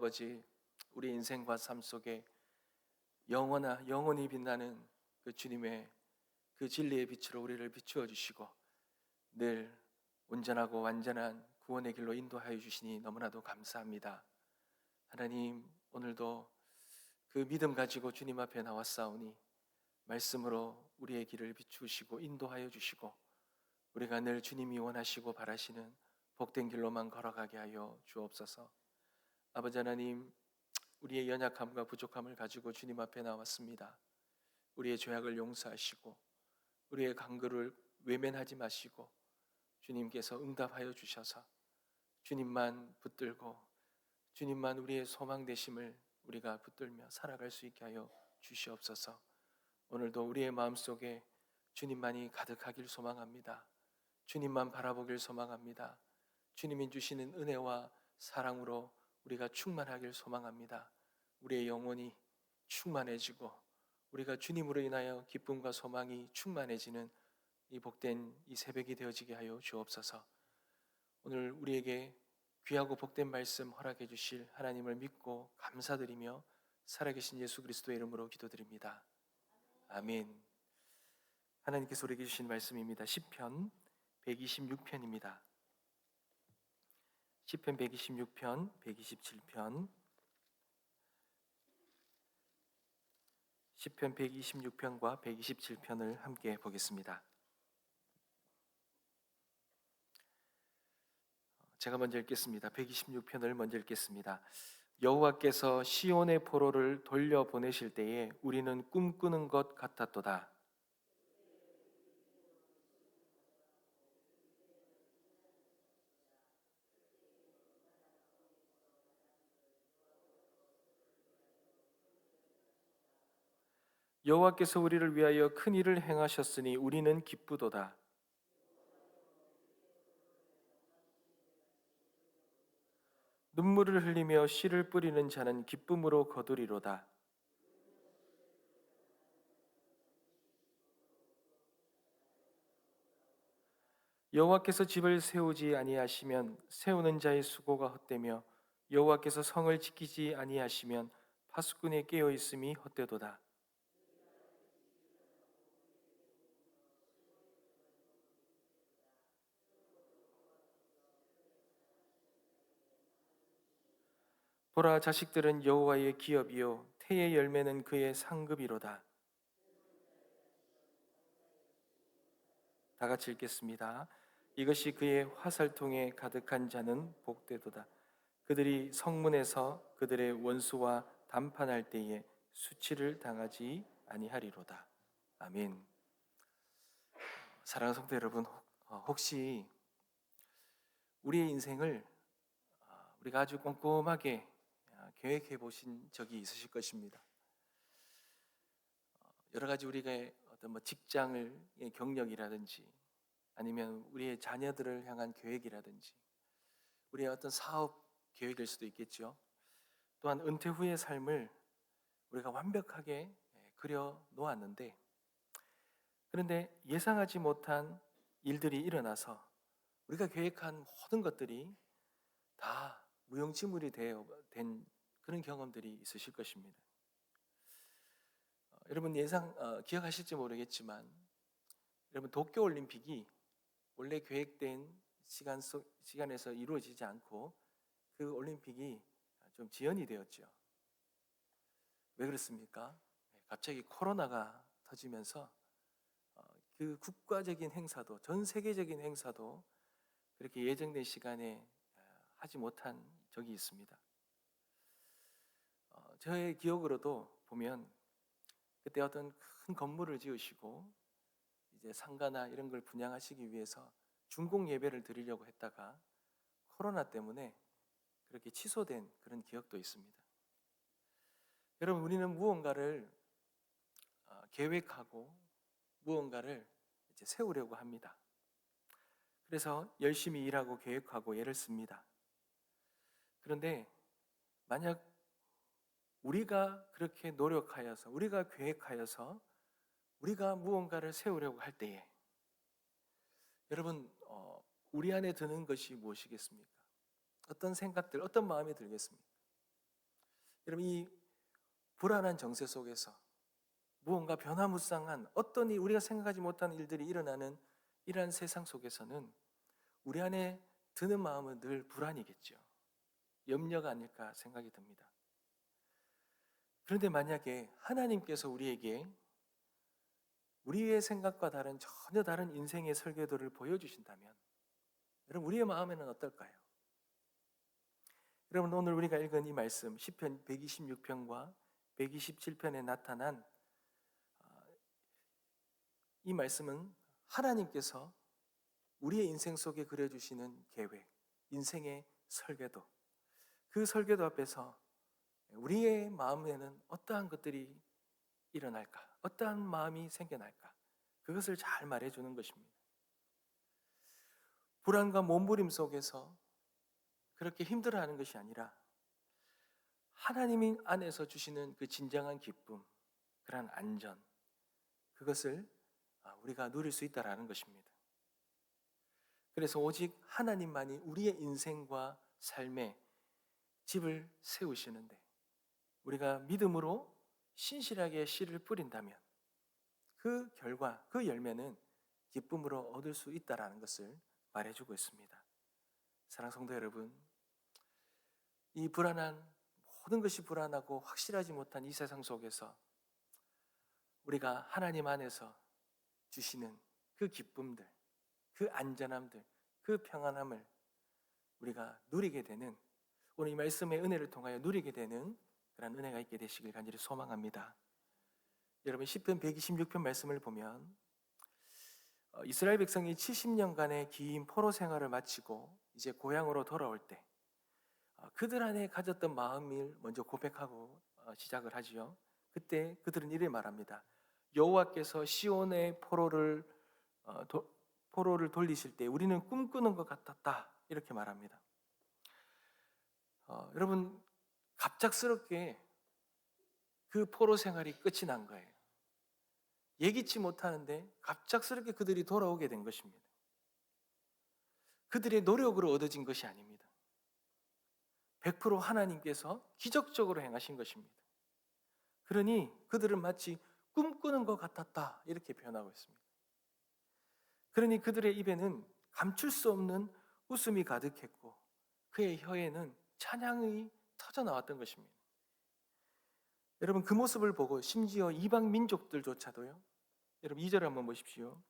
아버지, 우리 인생과 삶 속에 영원히 빛나는 그 주님의 그 진리의 빛으로 우리를 비추어 주시고 늘 온전하고 완전한 구원의 길로 인도하여 주시니 너무나도 감사합니다. 하나님, 오늘도 그 믿음 가지고 주님 앞에 나왔사오니 말씀으로 우리의 길을 비추시고 인도하여 주시고 우리가 늘 주님이 원하시고 바라시는 복된 길로만 걸어가게 하여 주옵소서. 아버지 하나님, 우리의 연약함과 부족함을 가지고 주님 앞에 나왔습니다. 우리의 죄악을 용서하시고 우리의 간구를 외면하지 마시고 주님께서 응답하여 주셔서 주님만 붙들고 주님만 우리의 소망 되심을 우리가 붙들며 살아갈 수 있게 하여 주시옵소서. 오늘도 우리의 마음속에 주님만이 가득하길 소망합니다. 주님만 바라보길 소망합니다. 주님이 주시는 은혜와 사랑으로 우리가 충만하길 소망합니다. 우리의 영혼이 충만해지고 우리가 주님으로 인하여 기쁨과 소망이 충만해지는 이 복된 이 새벽이 되어지게 하여 주옵소서. 오늘 우리에게 귀하고 복된 말씀 허락해 주실 하나님을 믿고 감사드리며 살아계신 예수 그리스도의 이름으로 기도드립니다. 아멘. 하나님께서 우리에게 주신 말씀입니다. 시편 126편입니다. 시편 126편, 127편, 시편 126편과 127편을 함께 보겠습니다. 제가 먼저 읽겠습니다. 126편을 먼저 읽겠습니다. 여호와께서 시온의 포로를 돌려보내실 때에 우리는 꿈꾸는 것 같았도다. 여호와께서 우리를 위하여 큰 일을 행하셨으니 우리는 기쁘도다. 눈물을 흘리며 씨를 뿌리는 자는 기쁨으로 거두리로다. 여호와께서 집을 세우지 아니하시면 세우는 자의 수고가 헛되며 여호와께서 성을 지키지 아니하시면 파수꾼의 깨어 있음이 헛되도다. 보라, 자식들은 여호와의 기업이요 태의 열매는 그의 상급이로다. 다 같이 읽겠습니다. 이것이 그의 화살통에 가득한 자는 복되도다. 그들이 성문에서 그들의 원수와 담판할 때에 수치를 당하지 아니하리로다. 아멘. 사랑하는 성도 여러분, 혹시 우리의 인생을 우리가 아주 꼼꼼하게 계획해 보신 적이 있으실 것입니다. 여러 가지 우리가 어떤 직장의 경력이라든지 아니면 우리의 자녀들을 향한 계획이라든지 우리의 어떤 사업 계획일 수도 있겠죠. 또한 은퇴 후의 삶을 우리가 완벽하게 그려 놓았는데 그런데 예상하지 못한 일들이 일어나서 우리가 계획한 모든 것들이 다 무용지물이 된 그런 경험들이 있으실 것입니다. 여러분 기억하실지 모르겠지만 여러분 도쿄올림픽이 원래 계획된 시간에서 이루어지지 않고 그 올림픽이 좀 지연이 되었죠. 왜 그렇습니까? 갑자기 코로나가 터지면서 그 국가적인 행사도 전 세계적인 행사도 그렇게 예정된 시간에 하지 못한 적이 있습니다. 저의 기억으로도 보면 그때 어떤 큰 건물을 지으시고 이제 상가나 이런 걸 분양하시기 위해서 중공 예배를 드리려고 했다가 코로나 때문에 그렇게 취소된 그런 기억도 있습니다. 여러분, 우리는 무언가를 계획하고 무언가를 이제 세우려고 합니다. 그래서 열심히 일하고 계획하고 애를 씁니다. 그런데 만약 우리가 그렇게 노력하여서 우리가 계획하여서 우리가 무언가를 세우려고 할 때에 여러분 우리 안에 드는 것이 무엇이겠습니까? 어떤 생각들, 어떤 마음이 들겠습니까? 여러분, 이 불안한 정세 속에서 무언가 변화무쌍한 어떤 우리가 생각하지 못한 일들이 일어나는 이러한 세상 속에서는 우리 안에 드는 마음은 늘 불안이겠죠. 염려가 아닐까 생각이 듭니다. 그런데 만약에 하나님께서 우리에게 우리의 생각과 다른 전혀 다른 인생의 설계도를 보여주신다면 여러분, 우리의 마음에는 어떨까요? 여러분, 오늘 우리가 읽은 이 말씀 시편 126편과 127편에 나타난 이 말씀은 하나님께서 우리의 인생 속에 그려주시는 계획, 인생의 설계도, 그 설계도 앞에서 우리의 마음에는 어떠한 것들이 일어날까, 어떠한 마음이 생겨날까, 그것을 잘 말해주는 것입니다. 불안과 몸부림 속에서 그렇게 힘들어하는 것이 아니라 하나님이 안에서 주시는 그 진정한 기쁨, 그러한 안전, 그것을 우리가 누릴 수 있다는 것입니다. 그래서 오직 하나님만이 우리의 인생과 삶에 집을 세우시는데 우리가 믿음으로 신실하게 씨를 뿌린다면 그 결과, 그 열매는 기쁨으로 얻을 수 있다는 것을 말해주고 있습니다. 사랑하는 성도 여러분, 이 불안한, 모든 것이 불안하고 확실하지 못한 이 세상 속에서 우리가 하나님 안에서 주시는 그 기쁨들, 그 안전함들, 그 평안함을 우리가 누리게 되는, 오늘 이 말씀의 은혜를 통하여 누리게 되는 그런 은혜가 있게 되시길 간절히 소망합니다. 여러분, 시편 126편 말씀을 보면 이스라엘 백성이 70년간의 긴 포로 생활을 마치고 이제 고향으로 돌아올 때 그들 안에 가졌던 마음을 먼저 고백하고 시작을 하지요. 그때 그들은 이래 말합니다. 여호와께서 시온의 포로를 돌리실 때 우리는 꿈꾸는 것 같았다, 이렇게 말합니다. 여러분, 갑작스럽게 그 포로 생활이 끝이 난 거예요. 예기치 못하는데 갑작스럽게 그들이 돌아오게 된 것입니다. 그들의 노력으로 얻어진 것이 아닙니다. 100% 하나님께서 기적적으로 행하신 것입니다. 그러니 그들은 마치 꿈꾸는 것 같았다, 이렇게 표현하고 있습니다. 그러니 그들의 입에는 감출 수 없는 웃음이 가득했고 그의 혀에는 찬양이 터져 나왔던 것입니다. 여러분, 그 모습을 보고 심지어 이방 민족들조차도요, 여러분 2절 한번 보십시오.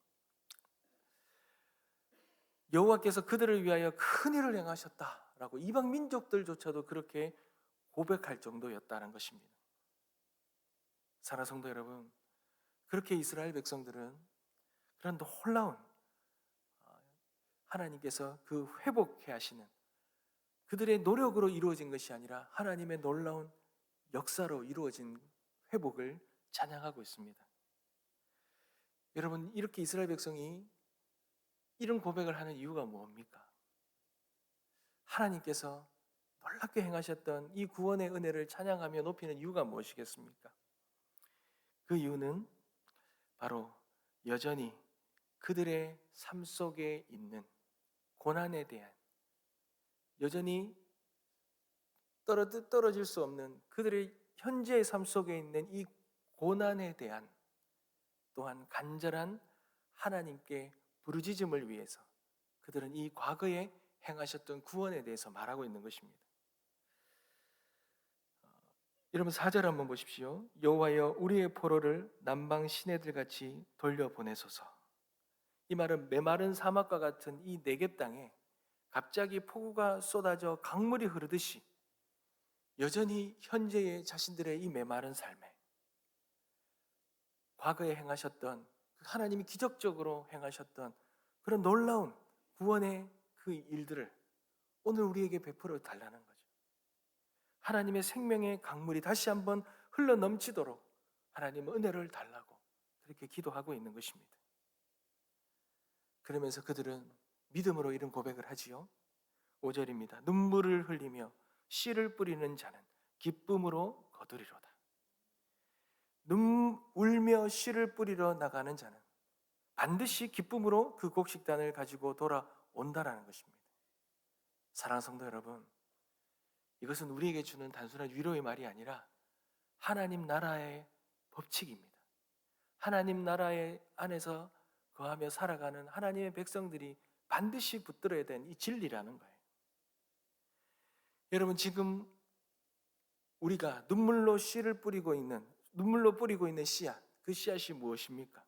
여호와께서 그들을 위하여 큰 일을 행하셨다라고 이방 민족들조차도 그렇게 고백할 정도였다는 것입니다. 사랑하는 성도 여러분, 그렇게 이스라엘 백성들은 그런 놀라운 하나님께서 그 회복해 하시는 그들의 노력으로 이루어진 것이 아니라 하나님의 놀라운 역사로 이루어진 회복을 찬양하고 있습니다. 여러분, 이렇게 이스라엘 백성이 이런 고백을 하는 이유가 뭡니까? 하나님께서 놀랍게 행하셨던 이 구원의 은혜를 찬양하며 높이는 이유가 무엇이겠습니까? 그 이유는 바로 여전히 그들의 삶 속에 있는 고난에 대한, 여전히 떨어질 수 없는 그들의 현재의 삶 속에 있는 이 고난에 대한, 또한 간절한 하나님께 부르짖음을 위해서 그들은 이 과거에 행하셨던 구원에 대해서 말하고 있는 것입니다. 여러분, 4절 한번 보십시오. 여호와여, 우리의 포로를 남방 시내들같이 돌려보내소서. 이 말은 메마른 사막과 같은 이 네겝 땅에 갑자기 폭우가 쏟아져 강물이 흐르듯이 여전히 현재의 자신들의 이 메마른 삶에 과거에 행하셨던, 하나님이 기적적으로 행하셨던 그런 놀라운 구원의 그 일들을 오늘 우리에게 베풀어 달라는 거죠. 하나님의 생명의 강물이 다시 한번 흘러 넘치도록 하나님의 은혜를 달라고 그렇게 기도하고 있는 것입니다. 그러면서 그들은 믿음으로 이런 고백을 하지요. 5절입니다. 눈물을 흘리며 씨를 뿌리는 자는 기쁨으로 거두리로다. 울며 씨를 뿌리러 나가는 자는 반드시 기쁨으로 그 곡식단을 가지고 돌아온다라는 것입니다. 사랑하는 성도 여러분, 이것은 우리에게 주는 단순한 위로의 말이 아니라 하나님 나라의 법칙입니다. 하나님 나라의 안에서 거하며 살아가는 하나님의 백성들이 반드시 붙들어야 되는 이 진리라는 거예요. 여러분, 지금 우리가 눈물로 뿌리고 있는 씨앗, 그 씨앗이 무엇입니까?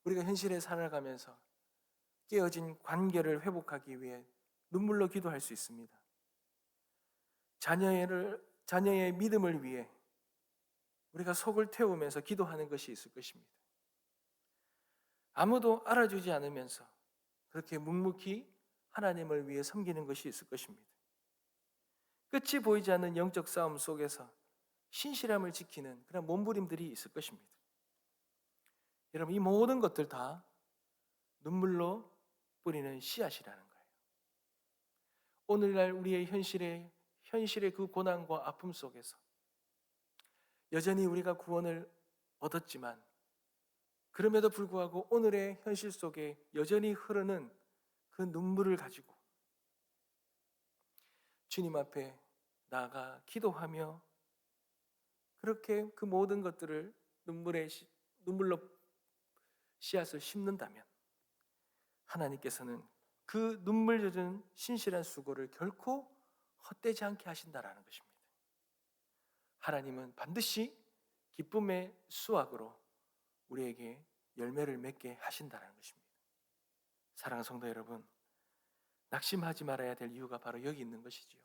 우리가 현실에 살아가면서 깨어진 관계를 회복하기 위해 눈물로 기도할 수 있습니다. 자녀의 믿음을 위해 우리가 속을 태우면서 기도하는 것이 있을 것입니다. 아무도 알아주지 않으면서 그렇게 묵묵히 하나님을 위해 섬기는 것이 있을 것입니다. 끝이 보이지 않는 영적 싸움 속에서 신실함을 지키는 그런 몸부림들이 있을 것입니다. 여러분, 이 모든 것들 다 눈물로 뿌리는 씨앗이라는 거예요. 오늘날 우리의 현실의 그 고난과 아픔 속에서 여전히 우리가 구원을 얻었지만 그럼에도 불구하고 오늘의 현실 속에 여전히 흐르는 그 눈물을 가지고 주님 앞에 나아가 기도하며 그렇게 그 모든 것들을 눈물로 씨앗을 심는다면 하나님께서는 그 눈물 젖은 신실한 수고를 결코 헛되지 않게 하신다라는 것입니다. 하나님은 반드시 기쁨의 수확으로 우리에게 열매를 맺게 하신다는 것입니다. 사랑하는 성도 여러분, 낙심하지 말아야 될 이유가 바로 여기 있는 것이지요.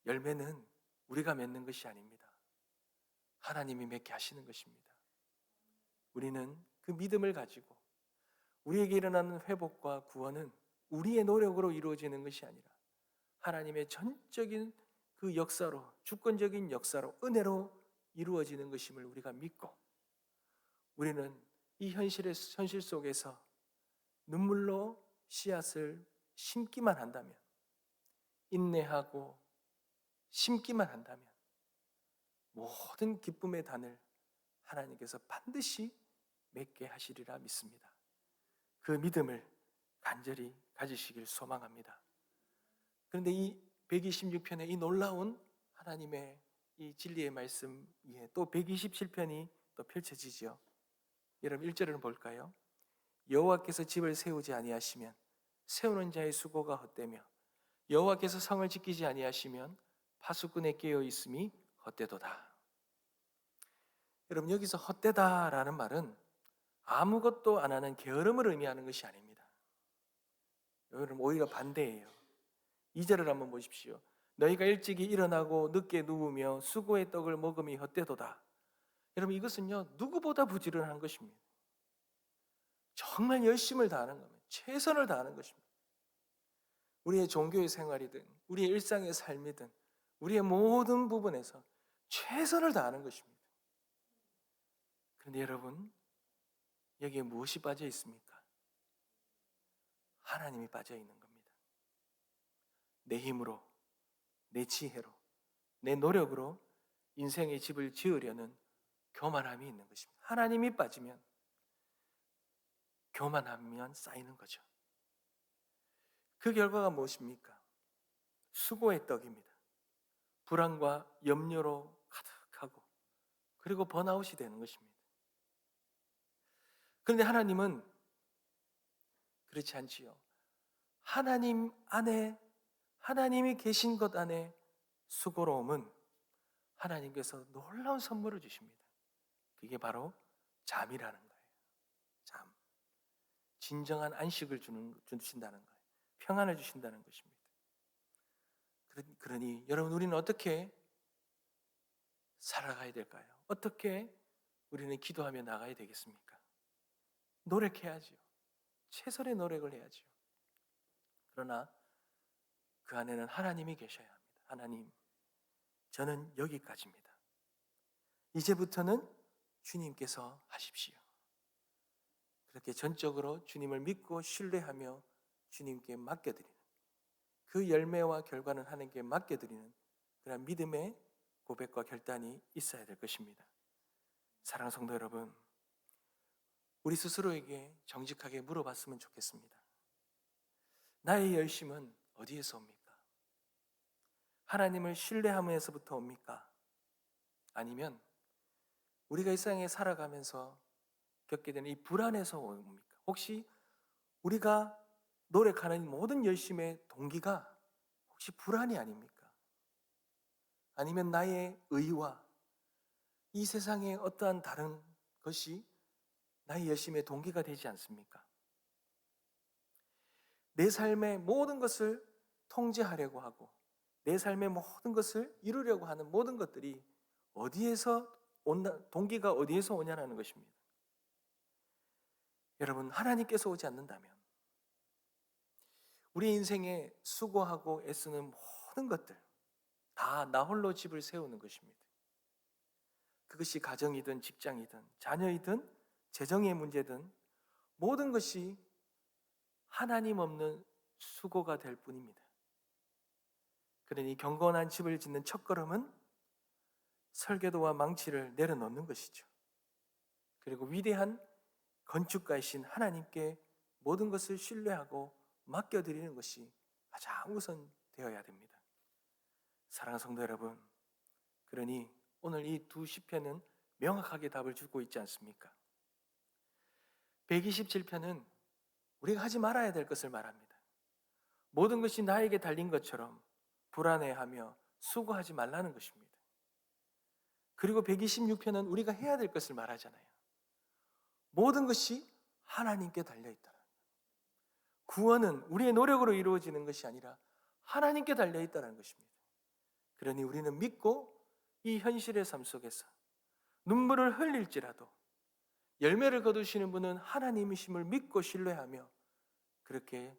열매는 우리가 맺는 것이 아닙니다. 하나님이 맺게 하시는 것입니다. 우리는 그 믿음을 가지고 우리에게 일어나는 회복과 구원은 우리의 노력으로 이루어지는 것이 아니라 하나님의 전적인 그 역사로, 주권적인 역사로, 은혜로 이루어지는 것임을 우리가 믿고 우리는 이 현실 속에서 눈물로 씨앗을 심기만 한다면, 인내하고 심기만 한다면 모든 기쁨의 단을 하나님께서 반드시 맺게 하시리라 믿습니다. 그 믿음을 간절히 가지시길 소망합니다. 그런데 이 126편의 이 놀라운 하나님의 이 진리의 말씀 위에 또 127편이 또 펼쳐지죠. 여러분 1절을 볼까요? 여호와께서 집을 세우지 아니하시면 세우는 자의 수고가 헛되며 여호와께서 성을 지키지 아니하시면 파수꾼의 깨어 있음이 헛되도다. 여러분, 여기서 헛되다라는 말은 아무것도 안 하는 게으름을 의미하는 것이 아닙니다. 여러분, 오히려 반대예요. 2절을 한번 보십시오. 너희가 일찍이 일어나고 늦게 누우며 수고의 떡을 먹음이 헛되도다. 여러분, 이것은요 누구보다 부지런한 것입니다. 정말 열심을 다하는 겁니다. 최선을 다하는 것입니다. 우리의 종교의 생활이든 우리의 일상의 삶이든 우리의 모든 부분에서 최선을 다하는 것입니다. 그런데 여러분, 여기에 무엇이 빠져 있습니까? 하나님이 빠져 있는 겁니다. 내 힘으로, 내 지혜로, 내 노력으로 인생의 집을 지으려는 교만함이 있는 것입니다. 하나님이 빠지면 교만하면 쌓이는 거죠. 그 결과가 무엇입니까? 수고의 떡입니다. 불안과 염려로 가득하고 그리고 번아웃이 되는 것입니다. 그런데 하나님은 그렇지 않지요. 하나님 안에, 하나님이 계신 것 안에 수고로움은 하나님께서 놀라운 선물을 주십니다. 그게 바로 잠이라는 거예요. 잠. 진정한 안식을 주신다는 거예요. 평안을 주신다는 것입니다. 그러니 여러분, 우리는 어떻게 살아가야 될까요? 어떻게 우리는 기도하며 나가야 되겠습니까? 노력해야죠. 최선의 노력을 해야죠. 그러나 그 안에는 하나님이 계셔야 합니다. 하나님, 저는 여기까지입니다. 이제부터는 주님께서 하십시오. 그렇게 전적으로 주님을 믿고 신뢰하며 주님께 맡겨드리는, 그 열매와 결과는 하나님께 맡겨드리는 그런 믿음의 고백과 결단이 있어야 될 것입니다. 사랑하는 성도 여러분, 우리 스스로에게 정직하게 물어봤으면 좋겠습니다. 나의 열심은 어디에서 옵니까? 하나님을 신뢰함에서부터 옵니까? 아니면 우리가 이 세상에 살아가면서 겪게 되는 이 불안에서 옵니까? 혹시 우리가 노력하는 모든 열심의 동기가 혹시 불안이 아닙니까? 아니면 나의 의와 이 세상의 어떠한 다른 것이 나의 열심의 동기가 되지 않습니까? 내 삶의 모든 것을 통제하려고 하고 내 삶의 모든 것을 이루려고 하는 모든 것들이 동기가 어디에서 오냐는 것입니다. 여러분, 하나님께서 오지 않는다면 우리 인생에 수고하고 애쓰는 모든 것들 다 나 홀로 집을 세우는 것입니다. 그것이 가정이든 직장이든 자녀이든 재정의 문제든 모든 것이 하나님 없는 수고가 될 뿐입니다. 그러니 경건한 집을 짓는 첫걸음은 설계도와 망치를 내려놓는 것이죠. 그리고 위대한 건축가이신 하나님께 모든 것을 신뢰하고 맡겨드리는 것이 가장 우선 되어야 됩니다. 사랑하는 성도 여러분, 그러니 오늘 이 두 시편은 명확하게 답을 주고 있지 않습니까? 127편은 우리가 하지 말아야 될 것을 말합니다. 모든 것이 나에게 달린 것처럼 불안해하며 수고하지 말라는 것입니다. 그리고 126편은 우리가 해야 될 것을 말하잖아요. 모든 것이 하나님께 달려있다. 구원은 우리의 노력으로 이루어지는 것이 아니라 하나님께 달려있다는 것입니다. 그러니 우리는 믿고 이 현실의 삶 속에서 눈물을 흘릴지라도 열매를 거두시는 분은 하나님이심을 믿고 신뢰하며 그렇게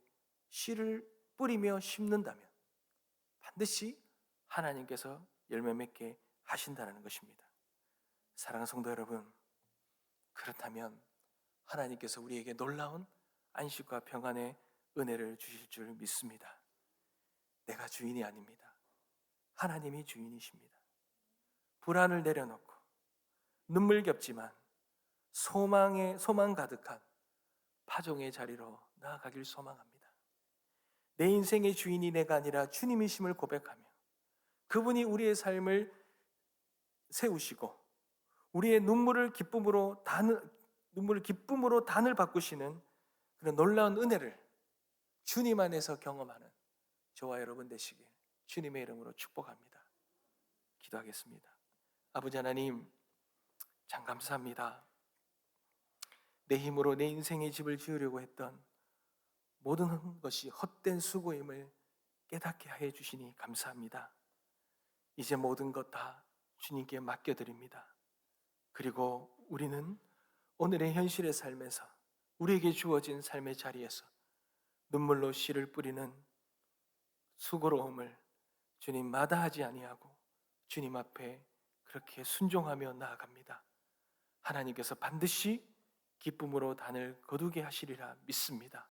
씨를 뿌리며 심는다면 반드시 하나님께서 열매 맺게 하신다는 것입니다. 사랑하는 성도 여러분, 그렇다면 하나님께서 우리에게 놀라운 안식과 평안의 은혜를 주실 줄 믿습니다. 내가 주인이 아닙니다. 하나님이 주인이십니다. 불안을 내려놓고 눈물겹지만 소망 가득한 파종의 자리로 나아가길 소망합니다. 내 인생의 주인이 내가 아니라 주님이심을 고백하며 그분이 우리의 삶을 세우시고 우리의 눈물을 기쁨으로 단을 바꾸시는 그런 놀라운 은혜를 주님 안에서 경험하는 저와 여러분 되시길 주님의 이름으로 축복합니다. 기도하겠습니다. 아버지 하나님, 참 감사합니다. 내 힘으로 내 인생의 집을 지으려고 했던 모든 것이 헛된 수고임을 깨닫게 하여 주시니 감사합니다. 이제 모든 것 다 주님께 맡겨드립니다. 그리고 우리는 오늘의 현실의 삶에서 우리에게 주어진 삶의 자리에서 눈물로 씨를 뿌리는 수고로움을 주님 마다하지 아니하고 주님 앞에 그렇게 순종하며 나아갑니다. 하나님께서 반드시 기쁨으로 단을 거두게 하시리라 믿습니다.